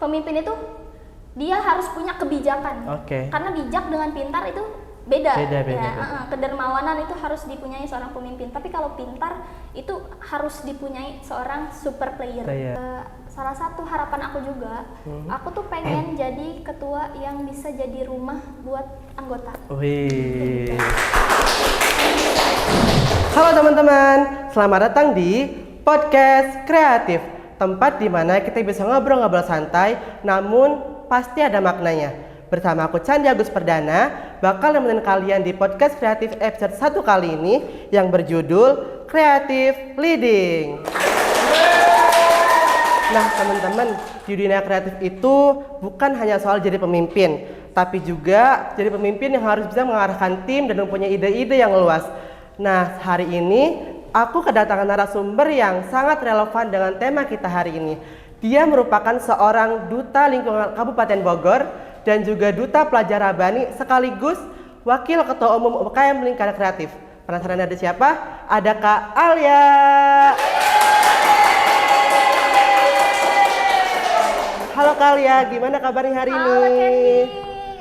pemimpin itu dia harus punya kebijakan. Karena bijak dengan pintar itu beda. Ya, kedermawanan itu harus dipunyai seorang pemimpin. Tapi kalau pintar itu harus dipunyai seorang super player. Salah satu harapan aku juga, aku tuh pengen jadi ketua yang bisa jadi rumah buat anggota. Halo teman-teman, selamat datang di Podcast Kreatif, tempat di mana kita bisa ngobrol-ngobrol santai, namun pasti ada maknanya. Bersama aku Candi Agus Perdana, bakal nemenin kalian di Podcast Kreatif episode 1 kali ini yang berjudul Creative Leading. Nah teman-teman, di dunia kreatif itu bukan hanya soal jadi pemimpin, tapi juga jadi pemimpin yang harus bisa mengarahkan tim dan mempunyai ide-ide yang luas. Nah hari ini aku kedatangan narasumber yang sangat relevan dengan tema kita hari ini. Dia merupakan seorang duta lingkungan Kabupaten Bogor dan juga duta pelajar Rabani sekaligus wakil ketua umum UKM Lingkar Kreatif. Penasaran ada siapa? Ada Kak Alia. Halo Kak Alia, gimana kabarnya hari ini? Halo Candy.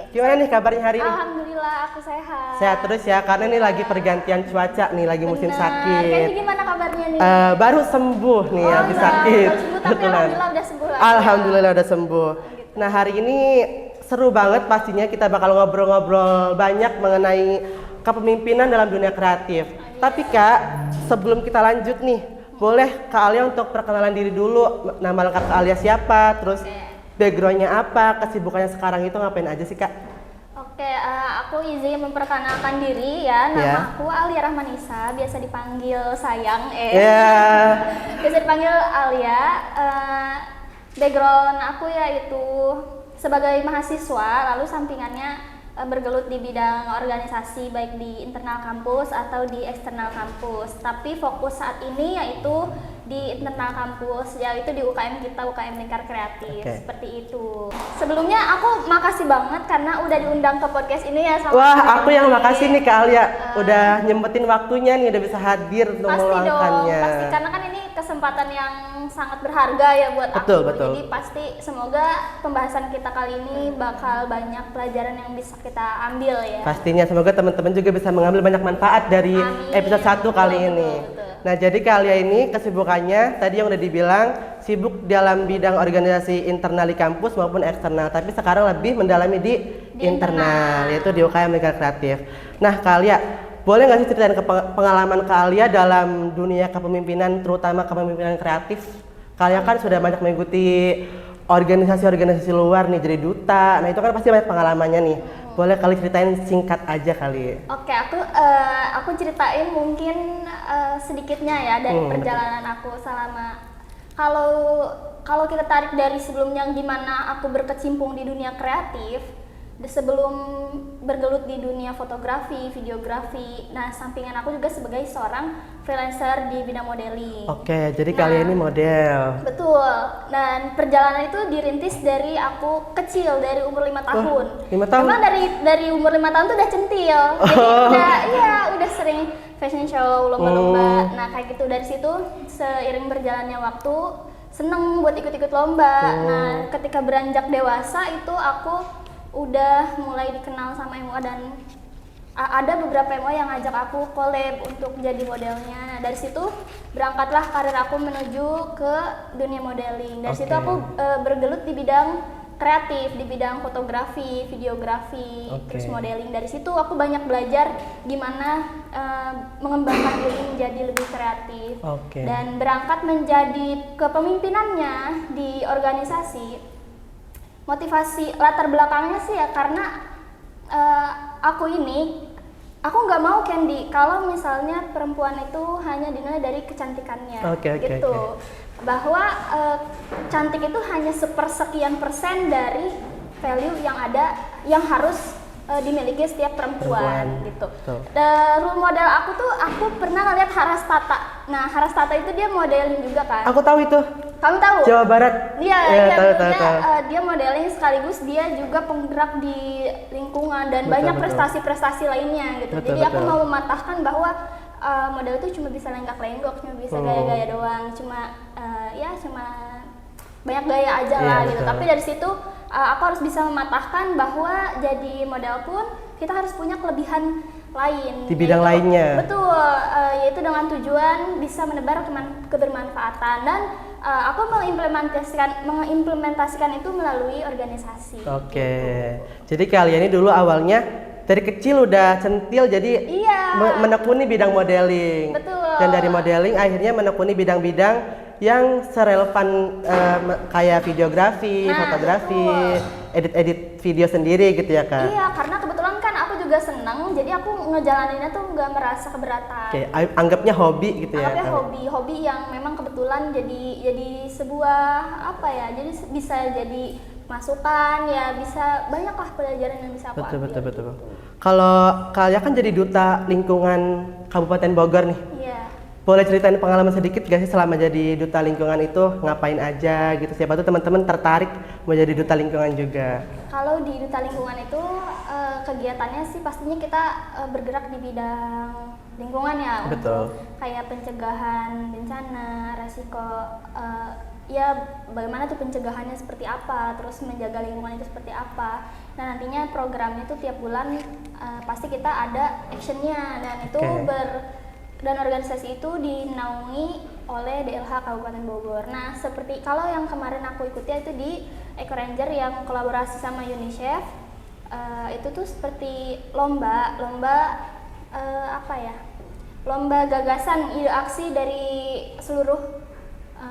Gimana nih kabarnya hari ini? Alhamdulillah aku sehat. Sehat terus ya, karena ini lagi pergantian cuaca nih, lagi musim sakit. Candy gimana kabarnya nih? Baru sembuh nih, habis sakit. Tapi alhamdulillah udah sembuh lagi. Alhamdulillah udah sembuh. Nah hari ini seru banget pastinya, kita bakal ngobrol-ngobrol banyak mengenai kepemimpinan dalam dunia kreatif. Tapi Kak, sebelum kita lanjut nih, boleh Kak Alia untuk perkenalan diri dulu. Nama lengkap Kak Alia siapa, terus backgroundnya apa, kesibukannya sekarang itu ngapain aja sih Kak? Oke, aku izin memperkenalkan diri ya. Nama aku Alia Rahmanisa, biasa dipanggil Sayang. Biasa dipanggil Alia. Background aku yaitu sebagai mahasiswa, lalu sampingannya bergelut di bidang organisasi baik di internal kampus atau di eksternal kampus. Tapi fokus saat ini yaitu di internal kampus, yaitu di UKM kita, UKM Lingkar Kreatif. Seperti itu. Sebelumnya aku makasih banget karena udah diundang ke podcast ini ya sama Wah, aku yang makasih nih Kak Alia, udah nyempetin waktunya nih, udah bisa hadir untuk meluangkannya. Pasti, karena kan ini kesempatan yang sangat berharga ya buat aku. Jadi pasti semoga pembahasan kita kali ini bakal banyak pelajaran yang bisa kita ambil ya. Pastinya, semoga teman-teman juga bisa mengambil banyak manfaat dari episode 1 kali ini. Nah jadi Kak Alia ini kesibukannya tadi yang udah dibilang sibuk dalam bidang organisasi internal di kampus maupun eksternal, tapi sekarang lebih mendalami di internal, yaitu di UKM Lingkar Kreatif. Nah Kak Alia, boleh nggak sih ceritain pengalaman Kak Alia dalam dunia kepemimpinan, terutama kepemimpinan kreatif? Kak Alia kan sudah banyak mengikuti organisasi-organisasi luar nih, jadi duta. Nah itu kan pasti banyak pengalamannya nih. Boleh kali ceritain singkat aja kali. Oke, aku ceritain mungkin sedikitnya ya dari perjalanan aku selama kalau kita tarik dari sebelumnya gimana aku berkecimpung di dunia kreatif. Sebelum bergelut di dunia fotografi, videografi, nah sampingan aku juga sebagai seorang freelancer di bidang modeling. Oke, jadi kalian ini model. Betul, dan perjalanan itu dirintis dari aku kecil, dari umur 5 tahun. 5 tahun? Memang dari umur 5 tahun tuh udah centil, jadi udah sering fashion show, lomba-lomba. Nah kayak gitu, dari situ seiring berjalannya waktu, seneng buat ikut-ikut lomba. Nah ketika beranjak dewasa itu aku udah mulai dikenal sama MUA dan ada beberapa MUA yang ngajak aku collab untuk jadi modelnya. Nah, dari situ berangkatlah karir aku menuju ke dunia modeling. Dari situ aku bergelut di bidang kreatif, di bidang fotografi, videografi, terus modeling. Dari situ aku banyak belajar gimana mengembangkan diri menjadi lebih kreatif. Dan berangkat menjadi kepemimpinannya di organisasi. Motivasi latar belakangnya sih ya karena aku nggak mau Candy kalau misalnya perempuan itu hanya dinilai dari kecantikannya gitu. Bahwa cantik itu hanya sepersekian persen dari value yang ada yang harus dimiliki setiap perempuan gitu. Role model aku pernah ngeliat Harastata. Nah Harastata itu dia modeling juga kan. Aku tahu itu. Kamu tahu? Jawa Barat. Iya, dia modeling sekaligus dia juga penggerak di lingkungan dan banyak prestasi-prestasi lainnya gitu. Jadi aku mau mematahkan bahwa model itu cuma bisa lenggak-lenggok, cuma bisa gaya-gaya doang, cuma banyak gaya aja Iya, lah gitu. betul. Tapi dari situ aku harus bisa mematahkan bahwa jadi model pun kita harus punya kelebihan lain Di bidang yaitu- lainnya. Betul, yaitu dengan tujuan bisa menebar kebermanfaatan dan aku mengimplementasikan itu melalui organisasi. Oke. Jadi kalian ini dulu awalnya dari kecil udah centil jadi Iya. menekuni bidang modeling. Betul. Dan dari modeling akhirnya menekuni bidang-bidang yang serelevan kayak videografi, Nah, fotografi, betul. edit-edit video sendiri gitu ya Kak. Iya, karena kebetulan kan aku juga seneng, jadi aku ngejalaninnya tuh nggak merasa keberatan. Oke, anggapnya hobi gitu ya. Anggapnya Kak? hobi yang memang kebetulan jadi sebuah apa ya, jadi bisa jadi masukan ya, bisa banyak lah pelajaran yang bisa aku Betul, ambil. betul, betul. Kalau kalian kan jadi duta lingkungan Kabupaten Bogor nih. Iya. Boleh ceritain pengalaman sedikit gak sih selama jadi duta lingkungan itu ngapain aja gitu? Siapa tuh teman-teman tertarik mau jadi duta lingkungan juga. Kalau di duta lingkungan itu kegiatannya sih pastinya kita bergerak di bidang lingkungan ya. Betul. Untuk kayak pencegahan bencana, resiko, ya bagaimana tuh pencegahannya seperti apa, terus menjaga lingkungan itu seperti apa. Nah nantinya programnya itu tiap bulan pasti kita ada actionnya dan itu Oke. dan organisasi itu dinaungi oleh DLH Kabupaten Bogor. Nah, seperti kalau yang kemarin aku ikuti itu di Eco Ranger yang kolaborasi sama UNICEF, itu tuh seperti lomba apa ya? Lomba gagasan ide aksi dari seluruh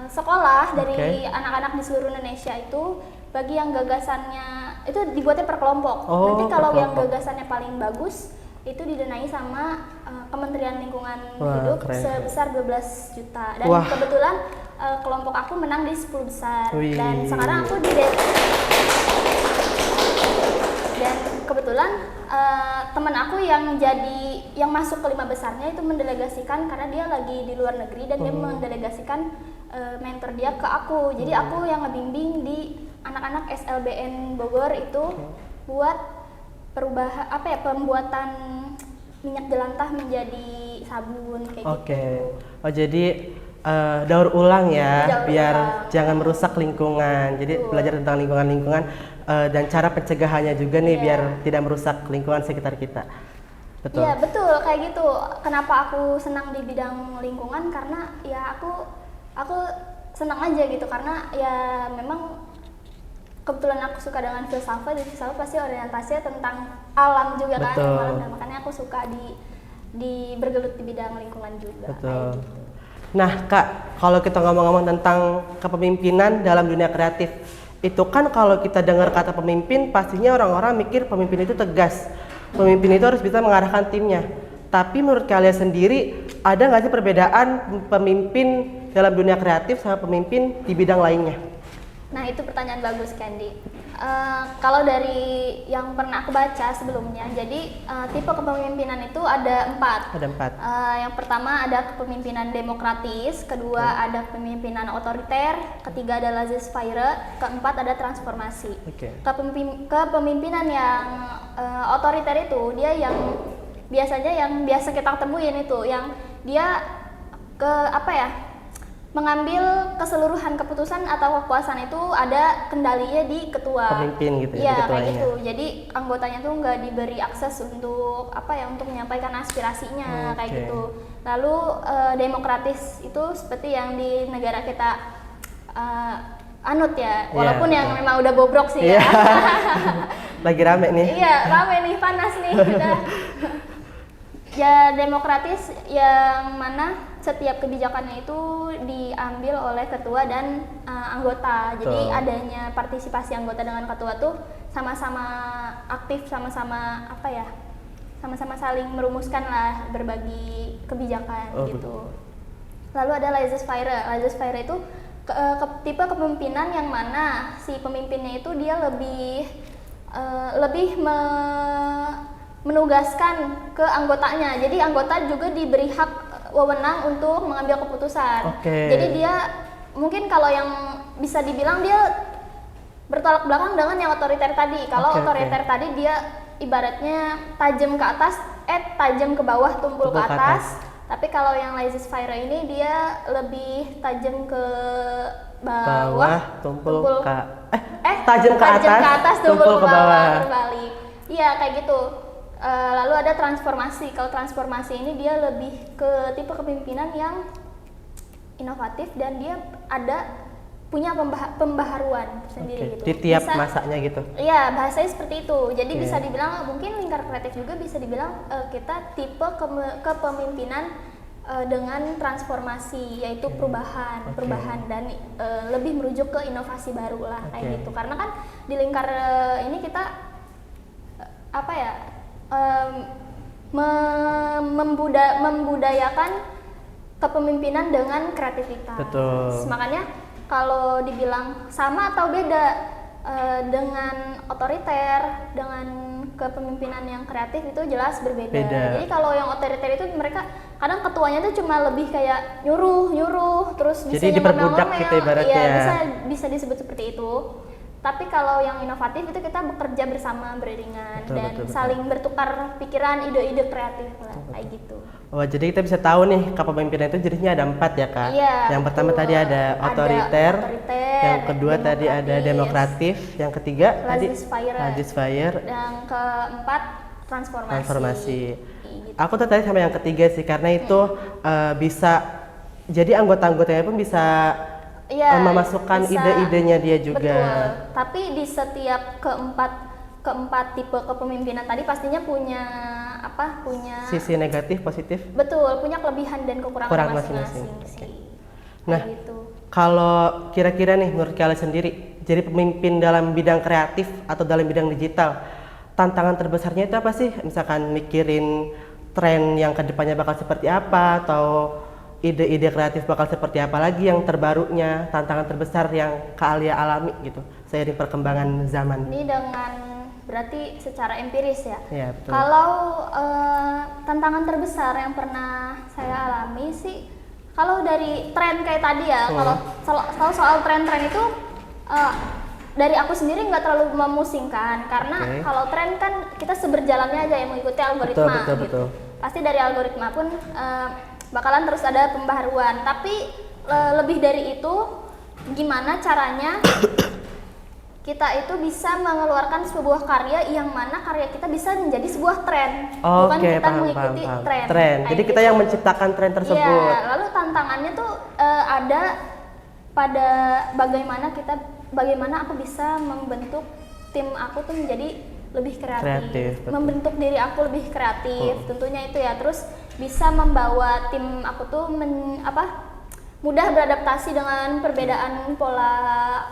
sekolah, dari anak-anak di seluruh Indonesia itu bagi yang gagasannya itu dibuatnya per kelompok. Oh, Nanti per kalau yang kelompok. gagasannya paling bagus itu didanai sama Kementerian Lingkungan Wah, Hidup keren. sebesar 12 juta dan Wah. kebetulan kelompok aku menang di 10 besar. Wih. Dan sekarang aku dan kebetulan teman aku yang masuk ke 5 besarnya itu mendelegasikan karena dia lagi di luar negeri dan dia mendelegasikan mentor dia ke aku. Jadi aku yang ngebimbing di anak-anak SLBN Bogor itu buat pembuatan minyak jelantah menjadi sabun kayak Oke. gitu. Oh jadi daur ulang ya, Daur biar ulang. jangan merusak lingkungan. Jadi Betul. belajar tentang lingkungan dan cara pencegahannya juga nih Iya. biar tidak merusak lingkungan sekitar kita. Betul. Iya betul kayak gitu. Kenapa aku senang di bidang lingkungan karena ya aku senang aja gitu karena ya memang kebetulan aku suka dengan filsafat, di filsafat pasti orientasinya tentang alam juga kan, Betul. alam, dan makanya aku suka di bergelut di bidang lingkungan juga. Betul. Kayak gitu. Nah Kak, kalau kita ngomong-ngomong tentang kepemimpinan dalam dunia kreatif, itu kan kalau kita dengar kata pemimpin, pastinya orang-orang mikir pemimpin itu tegas. Pemimpin itu harus bisa mengarahkan timnya. Tapi menurut kalian sendiri, ada nggak sih perbedaan pemimpin dalam dunia kreatif sama pemimpin di bidang lainnya? Nah itu pertanyaan bagus Candy. Kalau dari yang pernah aku baca sebelumnya, jadi tipe kepemimpinan itu ada 4. Ada 4. Yang pertama ada kepemimpinan demokratis, kedua ada kepemimpinan otoriter, ketiga ada laissez-faire, keempat ada transformasi. Oke. Kepemimpinan yang otoriter itu dia yang biasa kita temuin itu, yang dia mengambil keseluruhan keputusan atau kekuasaan itu ada kendalinya di ketua. Pemimpin gitu ya, di Iya, kayak ketuanya. gitu. Jadi anggotanya tuh nggak diberi akses untuk untuk menyampaikan aspirasinya kayak Oke. gitu. Lalu demokratis itu seperti yang di negara kita anut ya, walaupun yang betul. memang udah bobrok sih Iya. ya. Lagi rame nih. Iya, rame nih, panas nih udah. Ya demokratis yang mana setiap kebijakannya itu diambil oleh ketua dan anggota. Jadi Betul. adanya partisipasi anggota dengan ketua tuh sama-sama aktif, sama-sama sama-sama saling merumuskan lah berbagi kebijakan Oh, gitu. betul. Lalu ada laissez-faire. Laissez-faire itu tipe kepemimpinan yang mana si pemimpinnya itu dia lebih menugaskan ke anggotanya. Jadi anggota juga diberi hak wewenang untuk mengambil keputusan. Oke. Jadi dia mungkin kalau yang bisa dibilang dia bertolak belakang dengan yang otoriter tadi. Kalau Oke, otoriter tadi dia ibaratnya tajam ke atas, tajam ke bawah, tumpul ke Tumpul ke atas. Tapi kalau yang laissez-faire ini dia lebih tajam ke bawah, tumpul tumpul ke tajam ke atas, tumpul ke bawah, terbalik. Iya, kayak gitu. Lalu ada transformasi. Kalau transformasi ini dia lebih ke tipe kepemimpinan yang inovatif dan dia punya pembaharuan sendiri gitu. Di tiap masanya gitu. Iya, bahasanya seperti itu. Jadi bisa dibilang mungkin lingkar kreatif juga bisa dibilang kita tipe kepemimpinan dengan transformasi, yaitu perubahan dan lebih merujuk ke inovasi baru lah kayak gitu. Karena kan di lingkar ini kita membudayakan kepemimpinan dengan kreativitas. Betul. Makanya kalau dibilang sama atau beda dengan otoriter, dengan kepemimpinan yang kreatif itu jelas berbeda. Jadi kalau yang otoriter itu mereka kadang ketuanya tuh cuma lebih kayak nyuruh terus bisa diperbudak gitu ibaratnya. Iya, bisa disebut seperti itu. Tapi kalau yang inovatif itu kita bekerja bersama beriringan dan saling bertukar pikiran, ide-ide kreatif lah, kayak gitu. Oh, jadi kita bisa tahu nih kepemimpinan itu jenisnya ada 4 ya Kak? Iya, yang pertama tadi ada otoriter, yang kedua tadi ada demokratif, yang ketiga laissez-faire, yang keempat transformasi. Gitu. Aku tertarik sama yang ketiga sih karena itu bisa jadi anggota-anggotanya pun bisa memasukkan ide-idenya dia juga. Betul. Tapi di setiap keempat tipe kepemimpinan tadi pastinya punya sisi negatif, positif. Betul, punya kelebihan dan kekurangan masing-masing. Nah, gitu. Kalau kira-kira nih menurut kalian sendiri, jadi pemimpin dalam bidang kreatif atau dalam bidang digital, tantangan terbesarnya itu apa sih? Misalkan mikirin tren yang kedepannya bakal seperti apa, atau ide-ide kreatif bakal seperti apa lagi yang terbarunya, tantangan terbesar yang Kak Alia alami gitu seiring perkembangan zaman. Ini dengan berarti secara empiris ya. Iya, betul. Kalau tantangan terbesar yang pernah saya alami sih, kalau dari tren kayak tadi ya, kalau soal tren-tren itu dari aku sendiri nggak terlalu memusingkan karena kalau tren kan kita seberjalannya aja yang mengikuti algoritma. Betul. Pasti dari algoritma pun bakalan terus ada pembaharuan, tapi lebih dari itu gimana caranya kita itu bisa mengeluarkan sebuah karya yang mana karya kita bisa menjadi sebuah tren, bukan kita mengikuti tren. Jadi kita yang menciptakan tren tersebut. Iya, lalu tantangannya tuh ada pada bagaimana aku bisa membentuk tim aku tuh menjadi lebih kreatif. Membentuk diri aku lebih kreatif, tentunya itu ya. Terus bisa membawa tim aku tuh mudah beradaptasi dengan perbedaan pola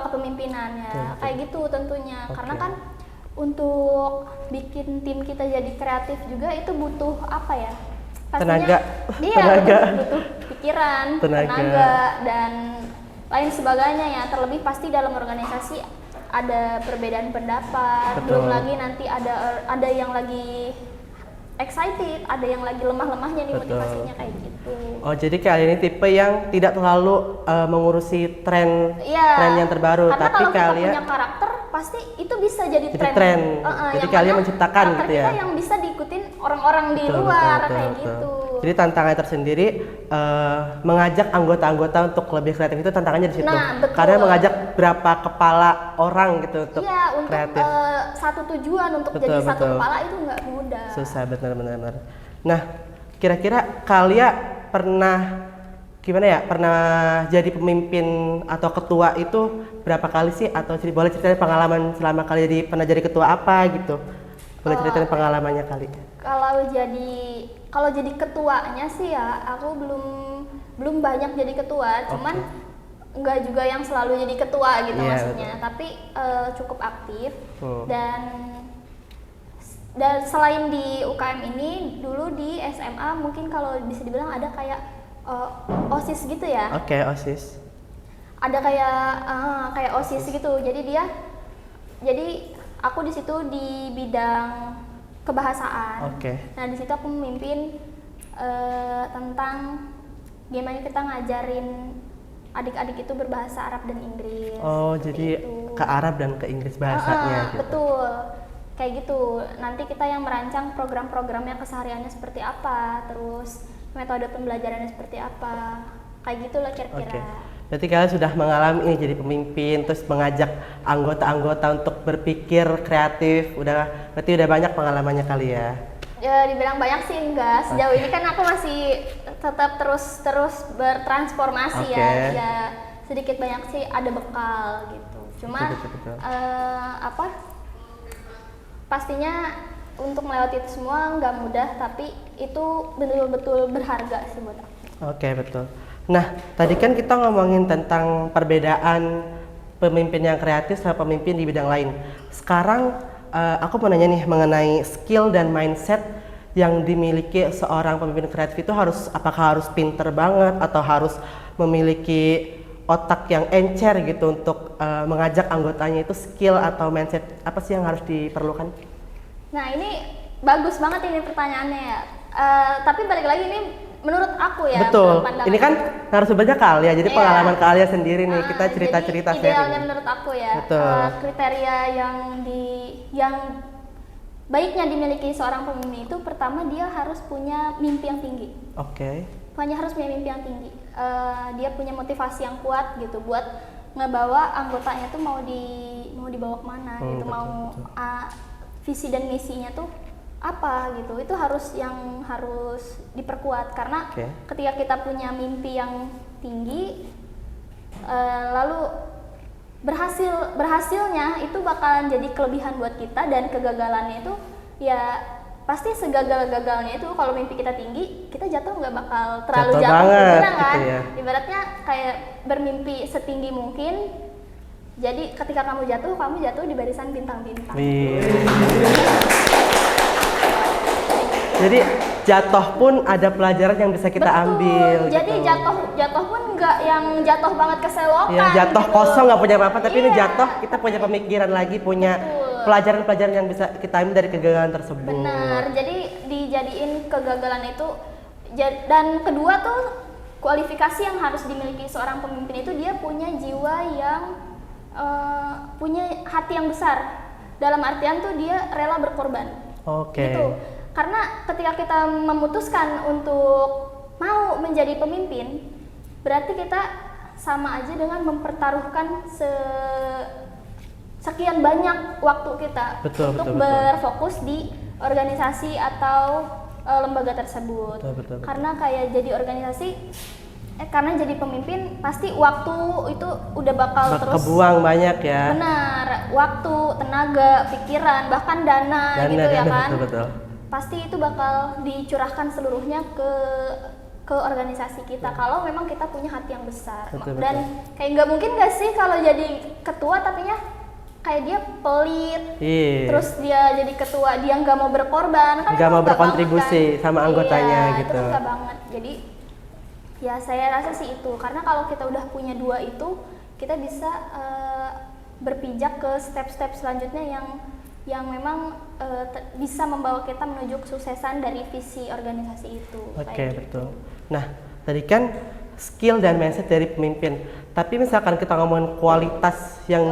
kepemimpinannya, kayak gitu tentunya. Karena kan untuk bikin tim kita jadi kreatif juga itu butuh pastinya butuh pikiran, tenaga dan lain sebagainya ya. Terlebih pasti dalam organisasi ada perbedaan pendapat. Belum lagi nanti ada yang lagi excited, ada yang lagi lemah-lemahnya nih motivasinya kayak gitu. Oh, jadi kalian ini tipe yang tidak terlalu mengurusi tren yang terbaru, karena tapi kalau kita kalian punya karakter pasti itu bisa jadi tren. Jadi kalian menciptakan gitu ya. Kita yang bisa diikutin orang-orang di luar kayak gitu. Jadi tantangannya tersendiri mengajak anggota-anggota untuk lebih kreatif itu tantangannya di situ. Karena mengajak berapa kepala orang gitu untuk kreatif. Satu tujuan untuk jadi satu kepala itu nggak mudah. Susah, benar. Nah, kira-kira kalian pernah jadi pemimpin atau ketua itu berapa kali sih? Atau boleh ceritain pengalaman selama kalian pernah jadi ketua apa gitu? Boleh ceritain pengalamannya kali. Kalau jadi ketuanya sih ya, aku belum banyak jadi ketua, cuman nggak juga yang selalu jadi ketua gitu maksudnya, tapi cukup aktif. Dan selain di UKM ini, dulu di SMA mungkin kalau bisa dibilang ada kayak OSIS gitu ya. OSIS. Ada kayak OSIS gitu. Jadi aku di situ di bidang kebahasaan. Nah, di situ aku memimpin tentang gimana kita ngajarin adik-adik itu berbahasa Arab dan Inggris. Oh, jadi ke Arab dan ke Inggris bahasanya gitu. Betul. Kayak gitu. Nanti kita yang merancang program-programnya kesehariannya seperti apa, terus metode pembelajarannya seperti apa. Kayak gitulah kira-kira. Oke. Berarti kalian sudah mengalami ini jadi pemimpin, terus mengajak anggota-anggota untuk berpikir kreatif. Berarti udah banyak pengalamannya kali ya. Ya dibilang banyak sih enggak. Sejauh ini kan aku masih tetap terus bertransformasi Oke. ya sedikit banyak sih ada bekal gitu. Cuma Betul. pastinya untuk melewati itu semua nggak mudah, tapi itu betul-betul berharga sih buat aku. Oke, betul. Nah, tadi kan kita ngomongin tentang perbedaan pemimpin yang kreatif sama pemimpin di bidang lain. Sekarang aku mau nanya nih mengenai skill dan mindset yang dimiliki seorang pemimpin kreatif itu apakah harus pinter banget atau harus memiliki otak yang encer gitu untuk mengajak anggotanya, itu skill atau mindset apa sih yang harus diperlukan? Nah ini bagus banget ini pertanyaannya ya. Tapi balik lagi ini menurut aku ya. Betul. pandangan Ini kan narasumbernya Kalian, jadi Iya. pengalaman Kalian sendiri nih. Kita cerita-cerita jadi idealnya sharing. menurut aku ya. Betul. Kriteria yang baiknya dimiliki seorang pemimpin itu pertama dia harus punya mimpi yang tinggi. Oke. Harus punya mimpi yang tinggi. Dia punya motivasi yang kuat gitu buat ngebawa anggotanya tuh mau dibawa kemana gitu, betul. visi dan misinya tuh apa gitu. Itu harus diperkuat karena Oke. ketika kita punya mimpi yang tinggi lalu berhasilnya itu bakalan jadi kelebihan buat kita, dan kegagalannya itu ya pasti segagal-gagalnya itu kalau mimpi kita tinggi kita jatuh nggak bakal terlalu Jatuh jatuh banget, gitu kan. gitu ya. Ibaratnya kayak bermimpi setinggi mungkin, jadi ketika kamu jatuh di barisan bintang-bintang. Wih. Jadi jatuh pun ada pelajaran yang bisa kita Betul. ambil. Jadi gitu. jatuh pun nggak yang jatuh banget keselokan. Ya, jatuh gitu. kosong nggak punya apa-apa, tapi ini Iya. jatuh kita punya pemikiran lagi, punya Betul. pelajaran-pelajaran yang bisa kita ambil dari kegagalan tersebut. Benar. Jadi dijadiin kegagalan itu, dan kedua tuh kualifikasi yang harus dimiliki seorang pemimpin itu dia punya jiwa yang punya hati yang besar. Dalam artian tuh dia rela berkorban. Oke. Gitu. Karena ketika kita memutuskan untuk mau menjadi pemimpin, berarti kita sama aja dengan mempertaruhkan sekian banyak waktu kita Betul, untuk betul. berfokus di organisasi atau lembaga tersebut. Betul. Karena kayak jadi organisasi, karena jadi pemimpin pasti waktu itu udah bakal terus kebuang banyak ya. benar, waktu, tenaga, pikiran, bahkan dana gitu ya kan. Betul. Pasti itu bakal dicurahkan seluruhnya ke organisasi kita kalau memang kita punya hati yang besar. Betul. Dan kayak nggak mungkin nggak sih kalau jadi ketua tapinya kayak dia pelit, Iya. terus dia jadi ketua dia nggak mau berkorban, kan Nggak itu mau nggak berkontribusi banget kan? sama anggotanya Iya, gitu. itu nggak banget. Jadi ya saya rasa sih itu, karena kalau kita udah punya dua itu kita bisa berpijak ke step-step selanjutnya yang memang bisa membawa kita menuju kesuksesan dari visi organisasi itu. Oke, Kayak betul. Nah, tadi kan skill dan mindset dari pemimpin. Tapi misalkan kita ngomongin kualitas yang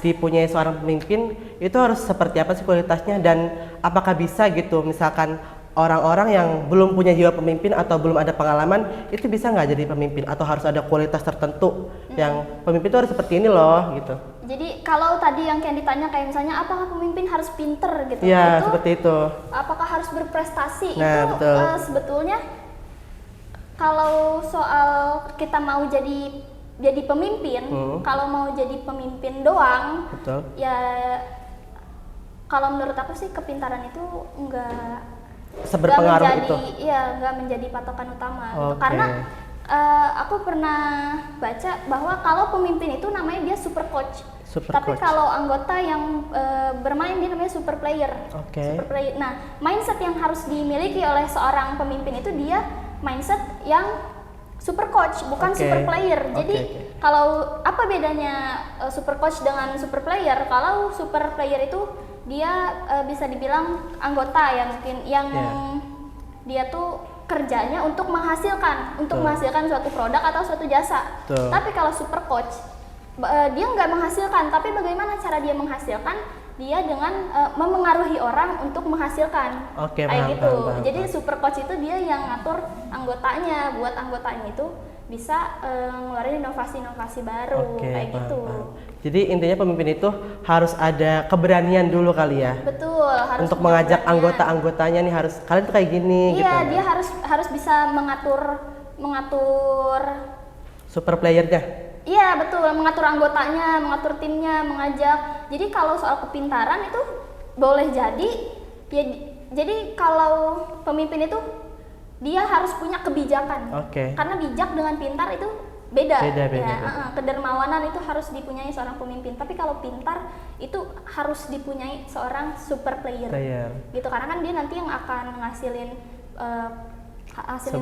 dipunyai seorang pemimpin, itu harus seperti apa sih kualitasnya, dan apakah bisa gitu misalkan orang-orang yang belum punya jiwa pemimpin atau belum ada pengalaman itu bisa nggak jadi pemimpin, atau harus ada kualitas tertentu yang pemimpin itu harus seperti ini loh gitu. Jadi kalau tadi yang ditanya kayak misalnya apakah pemimpin harus pinter gitu, Iya, itu seperti itu. apakah harus berprestasi, Nah, itu betul. Sebetulnya kalau soal kita mau jadi pemimpin, kalau mau jadi pemimpin doang, Betul. ya kalau menurut aku sih kepintaran itu nggak Seberpengaruh menjadi, itu. Iya, nggak menjadi patokan utama. Gitu. Oke. Karena aku pernah baca bahwa kalau pemimpin itu namanya dia super coach. Super Tapi coach. kalau anggota yang bermain dia namanya super player. Oke. Super player. Nah, mindset yang harus dimiliki oleh seorang pemimpin itu dia mindset yang super coach, bukan Oke. super player. Jadi Oke. kalau apa bedanya super coach dengan super player? Kalau super player itu dia bisa dibilang anggota ya mungkin yang dia tuh kerjanya untuk menghasilkan suatu produk atau suatu jasa. Betul. Tapi kalau super coach dia nggak menghasilkan, tapi bagaimana cara dia menghasilkan? Dia dengan memengaruhi orang untuk menghasilkan. Oke, kayak paham, gitu. paham. Jadi super coach itu dia yang ngatur anggotanya, buat anggotanya itu bisa ngeluarin inovasi-inovasi baru kayak gitu. Jadi intinya pemimpin itu harus ada keberanian dulu kali ya. Betul, harus untuk mengajak anggota-anggotanya nih harus kalian tuh kayak gini iya, gitu. Dia harus bisa mengatur super playernya. Iya, betul, mengatur anggotanya, mengatur timnya, mengajak. Jadi kalau soal kepintaran itu boleh jadi ya, jadi kalau pemimpin itu dia harus punya kebijakan. Karena bijak dengan pintar itu beda. Kedermawanan itu harus dipunyai seorang pemimpin. Tapi kalau pintar itu harus dipunyai seorang super player. Gitu, karena kan dia nanti yang akan ngasilin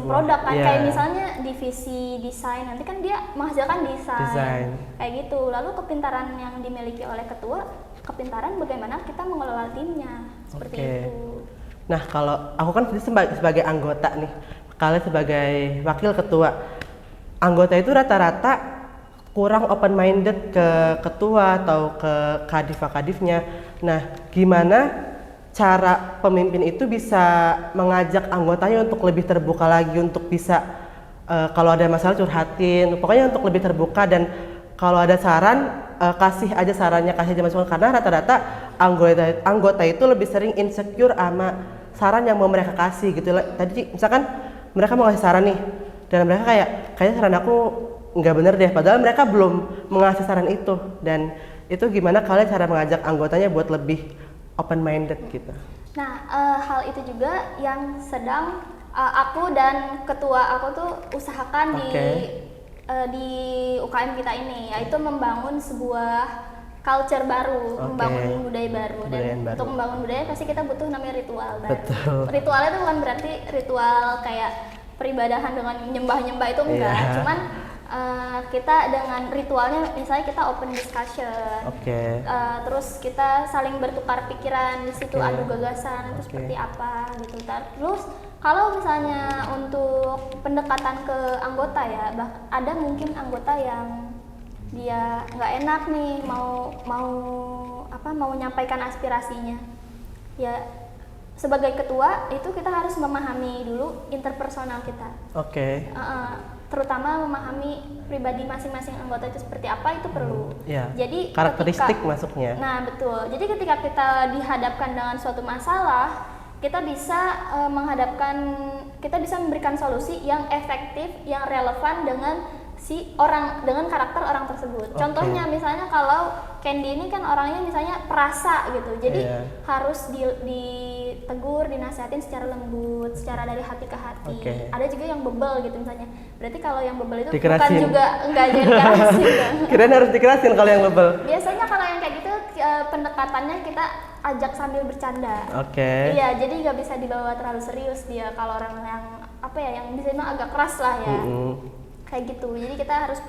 produk kan. Kayak misalnya divisi desain, nanti kan dia menghasilkan desain. Kayak gitu. Lalu kepintaran yang dimiliki oleh ketua, kepintaran bagaimana kita mengelola timnya. Seperti itu. Nah, kalau aku kan sebagai anggota nih, kalian sebagai wakil ketua, anggota itu rata-rata kurang open minded ke ketua atau ke kadif-kadifnya. Nah, gimana cara pemimpin itu bisa mengajak anggotanya untuk lebih terbuka lagi, untuk bisa kalau ada masalah curhatin, pokoknya untuk lebih terbuka, dan kalau ada saran kasih aja sarannya, kasih aja masukan, karena rata-rata anggota itu lebih sering insecure sama saran yang mau mereka kasih gitu. Tadi misalkan mereka mau ngasih saran nih, dan mereka kayaknya saran aku nggak bener deh, padahal mereka belum mengasih saran itu. Dan itu gimana kalian cara mengajak anggotanya buat lebih open minded gitu? Nah, hal itu juga yang sedang aku dan ketua aku tuh usahakan di UKM kita ini, yaitu membangun sebuah culture baru, membangun budaya baru. Dan untuk membangun budaya pasti kita butuh namanya ritual baru. Ritualnya itu bukan berarti ritual kayak peribadahan dengan nyembah-nyembah, itu enggak. Cuman kita dengan ritualnya misalnya kita open discussion, terus kita saling bertukar pikiran di situ, adu gagasan itu seperti apa gitu. Terus kalau misalnya untuk pendekatan ke anggota ya, ada mungkin anggota yang dia nggak enak nih mau menyampaikan aspirasinya. Ya, sebagai ketua itu kita harus memahami dulu interpersonal kita. Terutama memahami pribadi masing-masing anggota itu seperti apa, itu perlu. Jadi karakteristik masuknya. Nah, betul. Jadi ketika kita dihadapkan dengan suatu masalah, kita bisa kita bisa memberikan solusi yang efektif, yang relevan dengan dengan karakter orang tersebut. Contohnya misalnya kalau Candy ini kan orangnya misalnya perasa gitu, jadi harus ditegur, dinasihatin secara lembut, secara dari hati ke hati. Ada juga yang bebel gitu misalnya, berarti kalau yang bebel itu bukan juga enggak jadi dikerasin. Kirain harus dikerasin kalau yang bebel. Biasanya kalau yang kayak gitu pendekatannya kita ajak sambil bercanda. Iya, jadi nggak bisa dibawa terlalu serius dia. Kalau orang yang yang bisa agak keras lah ya. Kayak gitu. Jadi kita harus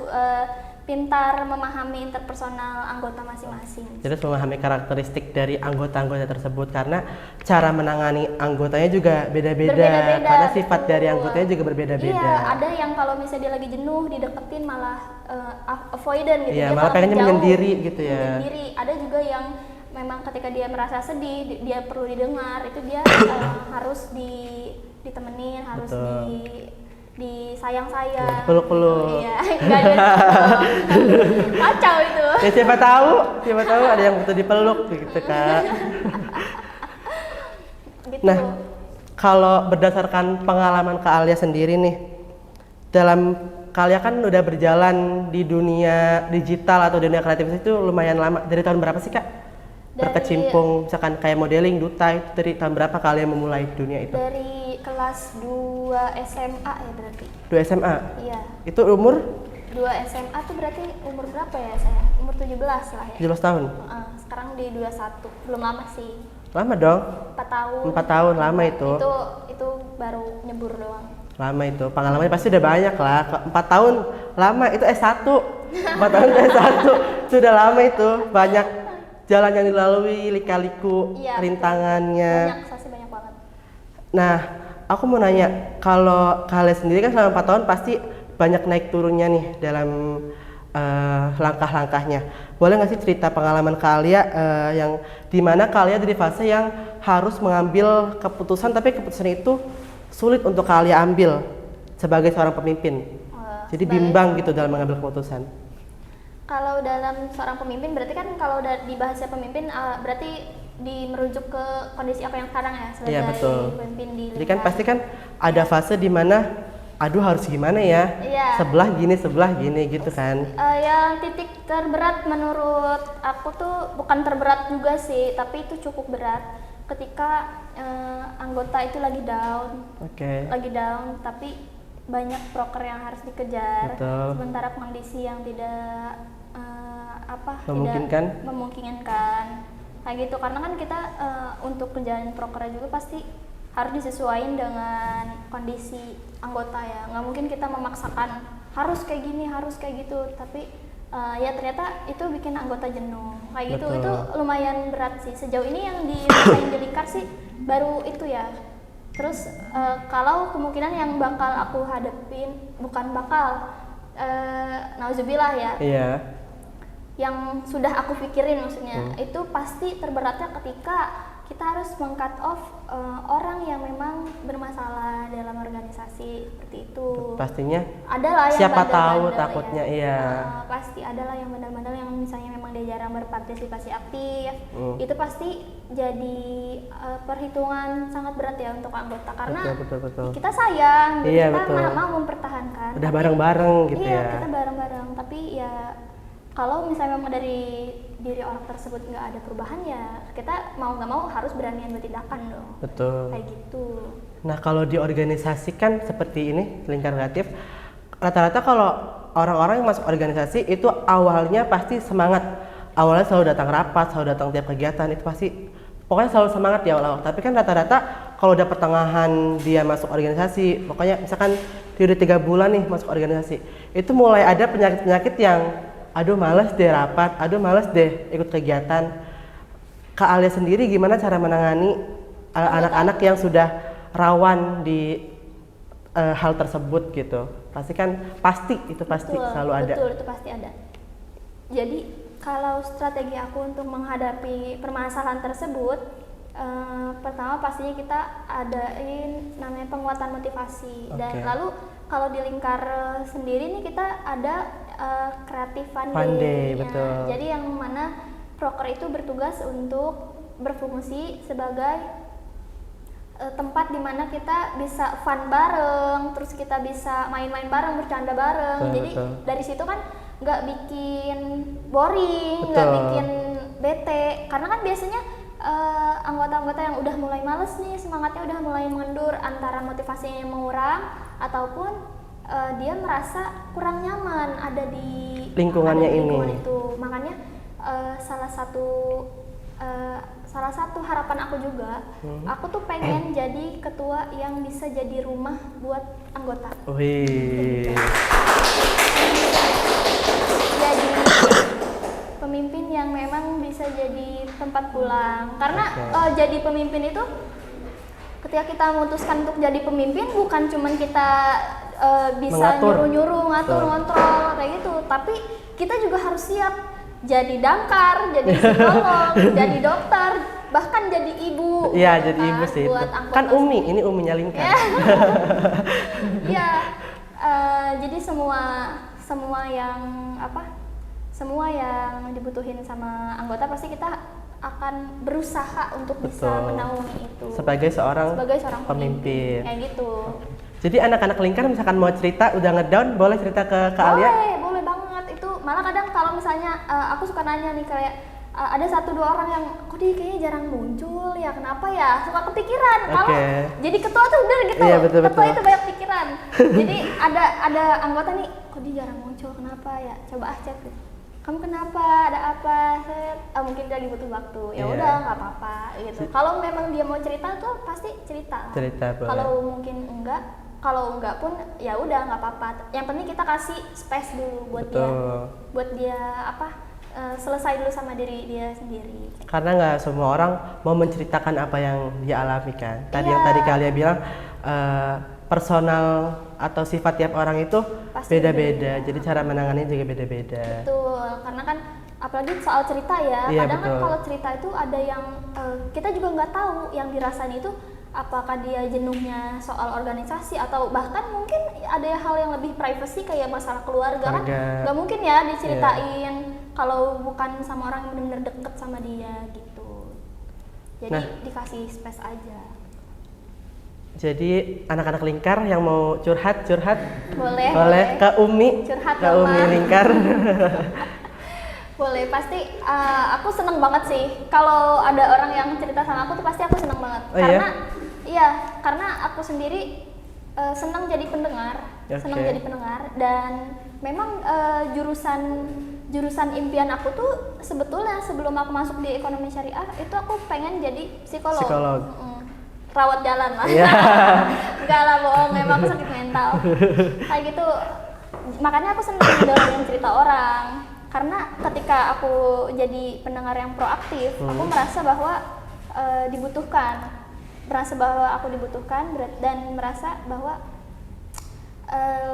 pintar memahami interpersonal anggota masing-masing. Jadi memahami karakteristik dari anggota-anggota tersebut, karena cara menangani anggotanya juga beda-beda. Karena sifat dari anggotanya juga berbeda-beda. Iya, ada yang kalau misalnya dia lagi jenuh dideketin malah avoidant gitu. Iya, malah pengennya menyendiri gitu ya. Menyendiri. Ada juga yang memang ketika dia merasa sedih, dia perlu didengar, itu dia harus ditemenin, harus disayang-sayang. Peluk-peluk. Iya, enggak ada. Kacau itu. Ya siapa tahu ada yang butuh dipeluk gitu kan. Gitu. Nah, kalau berdasarkan pengalaman Kak Alia sendiri nih, dalam Kak kan udah berjalan di dunia digital atau dunia kreatif itu lumayan lama. Dari tahun berapa sih Kak? Berkecimpung misalkan kayak modeling, duta, itu dari tahun berapa kalian memulai dunia itu? Dari kelas 2 SMA ya berarti. 2 SMA? Iya. Itu umur? 2 SMA tuh berarti umur berapa ya saya? Umur 17 lah ya. 17 tahun? Sekarang di 21, belum lama sih. Lama dong? 4 tahun. 4 tahun, lama itu. Itu baru nyebur doang. Lama itu, pengalamannya pasti udah banyak lah. 4 tahun lama, itu S1. 4 tahun itu S1, sudah lama itu. Banyak jalan yang dilalui, lika-liku, rintangannya. Banyak banget. Nah, aku mau nanya, kalau kalian sendiri kan selama 4 tahun pasti banyak naik turunnya nih dalam langkah-langkahnya. Boleh nggak sih cerita pengalaman kalian yang dimana kalian di fase yang harus mengambil keputusan, tapi keputusan itu sulit untuk kalian ambil sebagai seorang pemimpin? Jadi bimbang gitu dalam mengambil keputusan. Kalau dalam seorang pemimpin berarti kan kalau di bahasa pemimpin berarti merujuk ke kondisi aku yang sekarang ya sebagai Iya, betul. pemimpin di Jadi kan lingkungan. pasti kan ada fase di mana aduh harus gimana ya? Iya. Sebelah gini gitu kan. Yang titik terberat menurut aku tuh bukan terberat juga sih, tapi itu cukup berat ketika anggota itu lagi down. Oke. Lagi down tapi banyak proker yang harus dikejar. Betul. Sementara kondisi yang tidak Memungkinkan. tidak memungkinkan kayak gitu, karena kan kita untuk menjalani proker juga pasti harus disesuaikan dengan kondisi anggota ya, nggak mungkin kita memaksakan harus kayak gini harus kayak gitu, tapi ya ternyata itu bikin anggota jenuh kayak gitu. Betul. Itu lumayan berat sih sejauh ini yang dirasain di Lingkar sih baru itu ya. Terus kalau kemungkinan yang bakal aku hadapin, bukan bakal, nauzubillah ya, Iya. yang sudah aku pikirin maksudnya, itu pasti terberatnya ketika kita harus meng-cut off orang yang memang bermasalah dalam organisasi seperti itu. Pastinya Adalah yang siapa tahu bandel-bandel takutnya, iya. Pasti adalah yang bandel-bandel yang misalnya memang dia jarang berpartisipasi aktif. Itu pasti jadi perhitungan sangat berat ya untuk anggota, karena betul. kita sayang, Iya, kita betul. mau mempertahankan. Udah tapi- bareng-bareng gitu iya, ya. kita bareng-bareng, tapi ya kalau misalnya memang dari diri orang tersebut nggak ada perubahan, ya kita mau nggak mau harus beranian bertindakan dong. Betul. Kayak gitu. Nah, kalau di organisasi kan seperti ini, Lingkar Kreatif, rata-rata kalau orang-orang yang masuk organisasi itu awalnya pasti semangat. Awalnya selalu datang rapat, selalu datang tiap kegiatan, itu pasti pokoknya selalu semangat di awal-awal. Tapi kan rata-rata kalau udah pertengahan dia masuk organisasi, pokoknya misalkan dia udah 3 bulan nih masuk organisasi, itu mulai ada penyakit-penyakit yang aduh males deh rapat, aduh males deh ikut kegiatan. Kak Alia sendiri gimana cara menangani anak-anak yang sudah rawan di hal tersebut gitu? Pasti itu pasti Betul, selalu ada. Betul, itu pasti ada. Jadi kalau strategi aku untuk menghadapi permasalahan tersebut, pertama pastinya kita adain namanya penguatan motivasi. Dan Oke. lalu kalau di Lingkar sendiri nih kita ada Creative Fun Fun Day. Day, betul. Jadi yang mana proker itu bertugas untuk berfungsi sebagai tempat dimana kita bisa fun bareng, terus kita bisa main-main bareng, bercanda bareng. Betul, Jadi betul. dari situ kan nggak bikin boring, nggak Betul. bikin bete. Karena kan biasanya anggota-anggota yang udah mulai males nih, semangatnya udah mulai mengendur, antara motivasinya yang mengurang ataupun dia merasa kurang nyaman ada di Lingkungannya lingkungan ini. itu. Makanya salah satu harapan aku juga, aku tuh pengen jadi ketua yang bisa jadi rumah buat anggota. Wih. Jadi pemimpin yang memang bisa jadi tempat pulang. Karena jadi pemimpin itu ketika kita memutuskan untuk jadi pemimpin, bukan cuman kita bisa Mengatur. nyuruh-nyuruh, ngatur, Betul. ngontrol kayak gitu, tapi kita juga harus siap jadi damkar, jadi psikolog, jadi dokter, bahkan jadi ibu. Iya, gitu jadi kan, ibu sih. buat Itu. anggota Kan Umi, sendiri. ini Uminya Lingkar. Iya, jadi semua yang dibutuhin sama anggota pasti kita akan berusaha untuk bisa Betul. menaungi itu. Sebagai seorang pemimpin, pemimpin. kayak gitu. Jadi anak-anak Lingkar misalkan mau cerita udah ngedown, boleh cerita ke Kak Alia? Boleh banget itu. Malah kadang kalau misalnya aku suka nanya nih kayak ada 1-2 orang yang kok dia kayaknya jarang muncul ya, kenapa ya? Suka kepikiran. Kalau Oke. jadi ketua tuh udah gitu. Iya, betul, Ketua betul. itu banyak pikiran. Jadi ada anggota nih, kok dia jarang muncul, kenapa ya? Coba chat deh. Kamu kenapa? Ada apa? Mungkin dia lagi butuh waktu. Ya Iya. udah, nggak apa-apa gitu. Kalau memang dia mau cerita tuh pasti cerita. Cerita, boleh. Kalau mungkin enggak pun ya udah nggak apa-apa. Yang penting kita kasih space dulu buat dia selesai dulu sama diri dia sendiri. Karena nggak semua orang mau menceritakan apa yang dia alami kan. Tadi Iya. yang tadi Kak Alia bilang personal atau sifat tiap orang itu Pasti beda-beda. Jadi cara menangani juga beda-beda. Betul, karena kan apalagi soal cerita ya. Iya, Kadang kan betul. kalau cerita itu ada yang kita juga nggak tahu yang dirasain itu apakah dia jenuhnya soal organisasi atau bahkan mungkin ada hal yang lebih privacy kayak masalah keluarga kan nggak mungkin ya diceritain kalau bukan sama orang yang benar-benar deket sama dia gitu. Jadi dikasih space aja. Jadi anak-anak Lingkar yang mau curhat boleh ke Umi, curhat ke Umi Lingkar. Boleh, pasti aku seneng banget sih kalau ada orang yang cerita sama aku tuh pasti aku seneng banget. Karena karena aku sendiri senang jadi pendengar, dan memang jurusan impian aku tuh sebetulnya sebelum aku masuk di ekonomi syariah itu aku pengen jadi psikolog. Rawat jalan lah. Enggak lah, bohong, memang aku sakit mental kayak gitu. Makanya aku senang dengerin cerita orang. Karena ketika aku jadi pendengar yang proaktif, aku merasa bahwa aku dibutuhkan dan merasa bahwa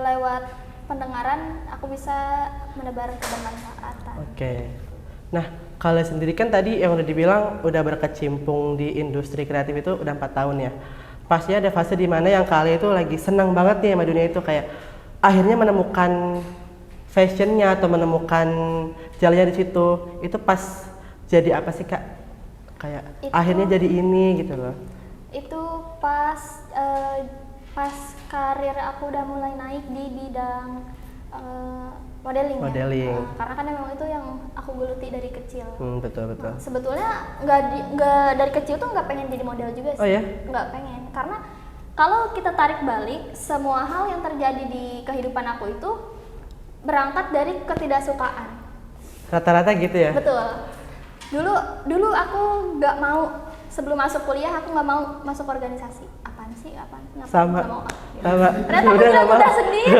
lewat pendengaran aku bisa menebar kebermanfaatan. Oke. Nah, kalau sendiri kan tadi yang udah dibilang udah berkecimpung di industri kreatif itu udah 4 tahun ya. Pasti ada fase di mana yang kalian itu lagi senang banget nih sama dunia itu, kayak akhirnya menemukan fashionnya atau menemukan jalannya di situ. Itu pas jadi apa sih Kak? Kayak akhirnya jadi ini gitu loh. Itu pas karir aku udah mulai naik di bidang modeling. Karena kan memang itu yang aku geluti dari kecil. Betul. Nah, sebetulnya nggak dari kecil tuh nggak pengen jadi model juga sih. Oh ya? Nggak pengen. Karena kalau kita tarik balik, semua hal yang terjadi di kehidupan aku itu berangkat dari ketidaksukaan. Rata-rata gitu ya? Betul. Dulu aku nggak mau, sebelum masuk kuliah aku nggak mau masuk organisasi. Apaan sih? Sama. Ternyata aku bilang udah sendiri.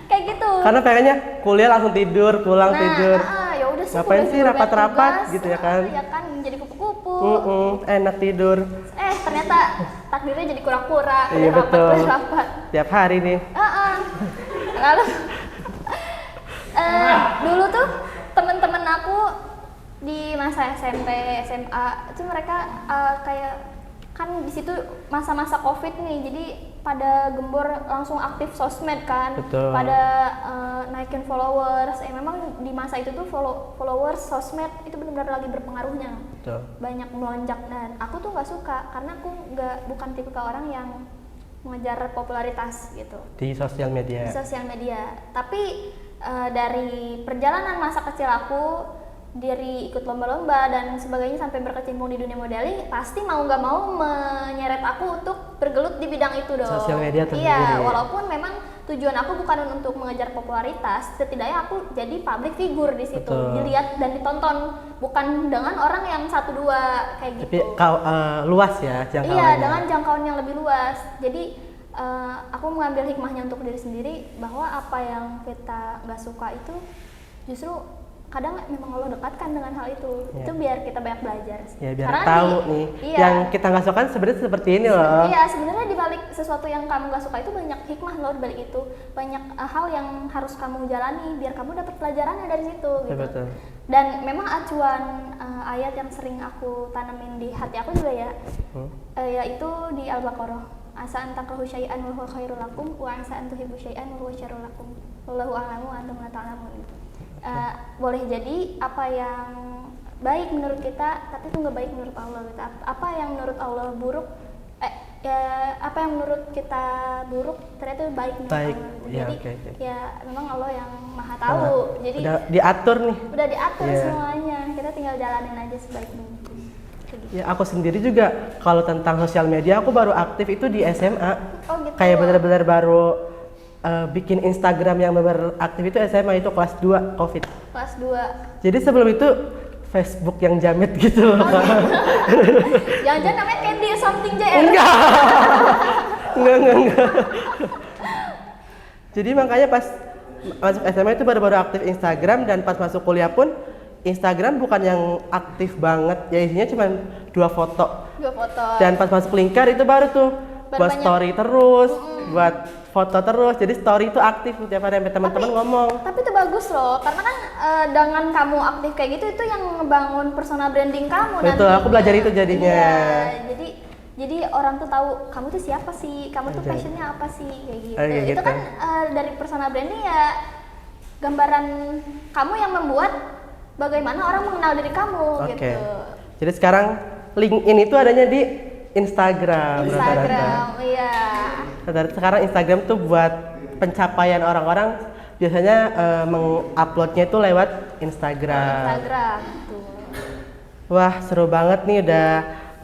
Kayak gitu. Karena pengennya kuliah langsung tidur, pulang tidur. Ya udah sih. Ngapain sih rapat-rapat gitu ya kan? Ya kan, jadi kupu-kupu. Enak tidur. Ternyata takdirnya jadi kura-kura. Iya betul. Rapat. Tiap hari nih. Lalu dulu tuh temen-temen aku di masa SMP, SMA itu mereka kayak kan di situ masa-masa COVID nih, jadi pada gembor langsung aktif sosmed kan. Betul. Pada naikin followers. Memang di masa itu tuh followers sosmed itu benar-benar lagi berpengaruhnya. Betul. Banyak melonjak dan aku tuh nggak suka karena aku bukan tipe orang yang mengejar popularitas gitu di sosial media. Tapi dari perjalanan masa kecil aku, dari ikut lomba-lomba dan sebagainya sampai berkecimpung di dunia modeling, pasti mau nggak mau menyeret aku untuk bergelut di bidang itu dong. Sosial media tuh. Iya, walaupun memang tujuan aku bukan untuk mengejar popularitas, setidaknya aku jadi public figure di situ. Betul. Dilihat dan ditonton, bukan dengan orang yang 1-2 kayak gitu. Tapi luas ya jangkauannya. Iya, dengan jangkauan yang lebih luas. Jadi aku mengambil hikmahnya untuk diri sendiri bahwa apa yang kita nggak suka itu justru kadang memang Allah dekatkan dengan hal itu. Itu biar kita banyak belajar. Ya, biar karena tahu nih yang kita nggak suka sebenarnya seperti ini loh. Iya, sebenarnya di balik sesuatu yang kamu nggak suka itu banyak hikmah loh di balik itu. Banyak hal yang harus kamu jalani biar kamu dapat pelajarannya dari situ gitu. Betul. Dan memang acuan ayat yang sering aku tanamin di hati aku juga ya, yaitu di Al-Baqarah. Asa an takrahu syai'an wa huwa khairul lakum wa asa an tuhibbu syai'an wa huwa syarrul lakum. Wallahu a'lamu wa antum la ta'lamun. Boleh jadi apa yang baik menurut kita tapi itu nggak baik menurut Allah gitu. Apa yang menurut Allah buruk, apa yang menurut kita buruk ternyata baik menurut Allah. Jadi ya memang Allah yang maha tahu. Jadi udah diatur nih. Udah diatur semuanya. Kita tinggal jalanin aja sebaik mungkin. Ya aku sendiri juga kalau tentang sosial media aku baru aktif itu di SMA. Oh gitu. Kayak benar-benar baru bikin Instagram yang benar aktif itu SMA itu kelas 2 COVID. Kelas 2. Jadi sebelum itu Facebook yang jamet gitu. Jangan-jangan namanya Candy something JR. Enggak. Jadi makanya pas masuk SMA itu baru-baru aktif Instagram, dan pas masuk kuliah pun Instagram bukan yang aktif banget, ya isinya cuma 2 foto. 2 foto. Dan pas masuk Lingkar itu baru tuh buat story terus, buat foto terus. Jadi story itu aktif tiap hari sampai teman-teman ngomong. Tapi itu bagus loh, karena kan dengan kamu aktif kayak gitu itu yang ngebangun personal branding kamu. Betul, aku belajar itu jadinya. Iya, jadi Jadi orang tuh tahu kamu tuh siapa sih, kamu tuh passionnya apa sih, kayak gitu. Kayak Itu gitu. kan dari personal branding ya gambaran kamu yang membuat bagaimana orang mengenal diri kamu Oke. gitu. Jadi sekarang LinkedIn itu adanya di Instagram. Instagram, iya. Rata-rata sekarang Instagram tuh buat pencapaian orang-orang biasanya menguploadnya itu lewat Instagram. Instagram tuh. Wah, seru banget nih udah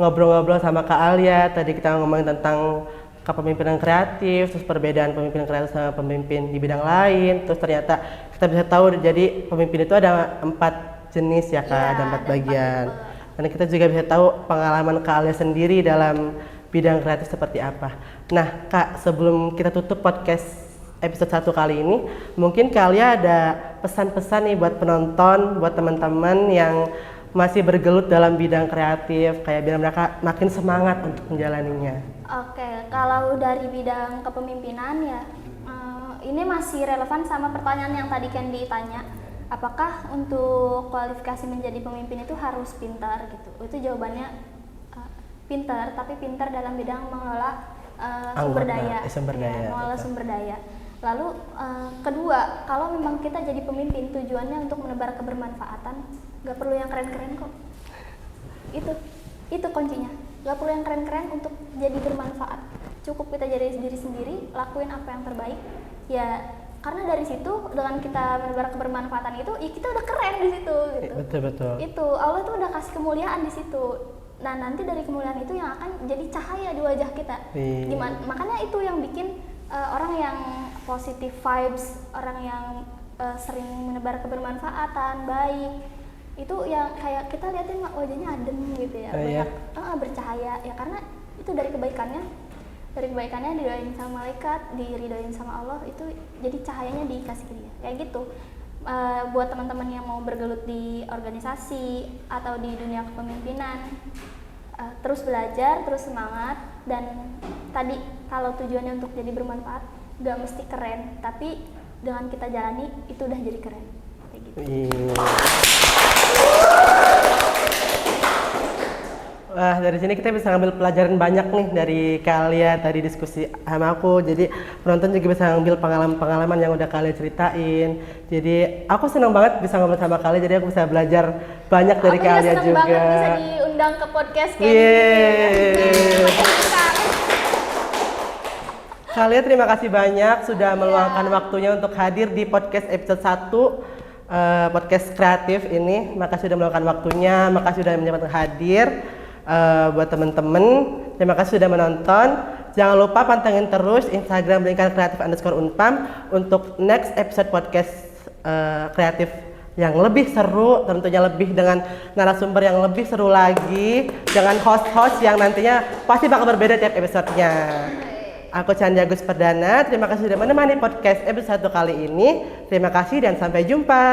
ngobrol-ngobrol sama Kak Alia. Tadi kita ngomongin tentang kepemimpinan kreatif, terus perbedaan pemimpin kreatif sama pemimpin di bidang lain. Terus ternyata kita bisa tahu jadi pemimpin itu ada 4 jenis ya Kak, Iya, ada 4 ada bagian. 4 tipe. Dan kita juga bisa tahu pengalaman Kak Alia sendiri dalam bidang kreatif seperti apa. Nah Kak, sebelum kita tutup podcast episode 1 kali ini, mungkin Kak Alia ada pesan-pesan nih buat penonton, buat teman-teman yang masih bergelut dalam bidang kreatif, kayak biar mereka makin semangat untuk menjalaninya. Oke, kalau dari bidang kepemimpinan ya, ini masih relevan sama pertanyaan yang tadi Candy tanya. Apakah untuk kualifikasi menjadi pemimpin itu harus pintar gitu? Itu jawabannya pintar, tapi pintar dalam bidang mengelola sumber daya. Sumber Ya, daya, mengelola betul. sumber daya. Lalu kedua, kalau memang kita jadi pemimpin tujuannya untuk menebar kebermanfaatan, nggak perlu yang keren-keren kok. Itu kuncinya. Nggak perlu yang keren-keren untuk jadi bermanfaat. Cukup kita jadi diri sendiri, lakuin apa yang terbaik. Ya, karena dari situ dengan kita menebar kebermanfaatan itu, ya kita udah keren di situ gitu. Betul. Itu Allah tuh udah kasih kemuliaan di situ. Nah, nanti dari kemuliaan itu yang akan jadi cahaya di wajah kita. Iya. Makanya itu yang bikin orang yang positive vibes, orang yang sering menebar kebermanfaatan, baik, itu yang kayak kita liatin wajahnya adem gitu ya, Iya. bercahaya ya, karena itu dari kebaikannya didoain sama malaikat, diridoin sama Allah, itu jadi cahayanya dikasih ke dia kayak gitu. Buat teman-teman yang mau bergelut di organisasi atau di dunia kepemimpinan, terus belajar, terus semangat, dan tadi kalau tujuannya untuk jadi bermanfaat, gak mesti keren, tapi dengan kita jalani itu udah jadi keren kayak gitu. Wah, dari sini kita bisa ngambil pelajaran banyak nih dari kalian tadi diskusi sama aku. Jadi penonton juga bisa ngambil pengalaman-pengalaman yang udah kalian ceritain. Jadi aku senang banget bisa ngobrol sama kalian. Jadi aku bisa belajar banyak dari kalian juga. Aku seneng banget bisa diundang ke podcast kayak Yeay. gini. Kalian terima kasih banyak sudah meluangkan waktunya untuk hadir di podcast episode 1 podcast kreatif ini. Makasih sudah meluangkan waktunya, makasih sudah menyempatkan hadir. Buat teman-teman, terima kasih sudah menonton. Jangan lupa pantengin terus Instagram @kreatif_unpam untuk next episode podcast kreatif yang lebih seru, tentunya lebih dengan narasumber yang lebih seru lagi, dengan host-host yang nantinya pasti bakal berbeda tiap episodenya. Aku Candi Agus Perdana, terima kasih sudah menemani podcast episode 1 kali ini. Terima kasih dan sampai jumpa.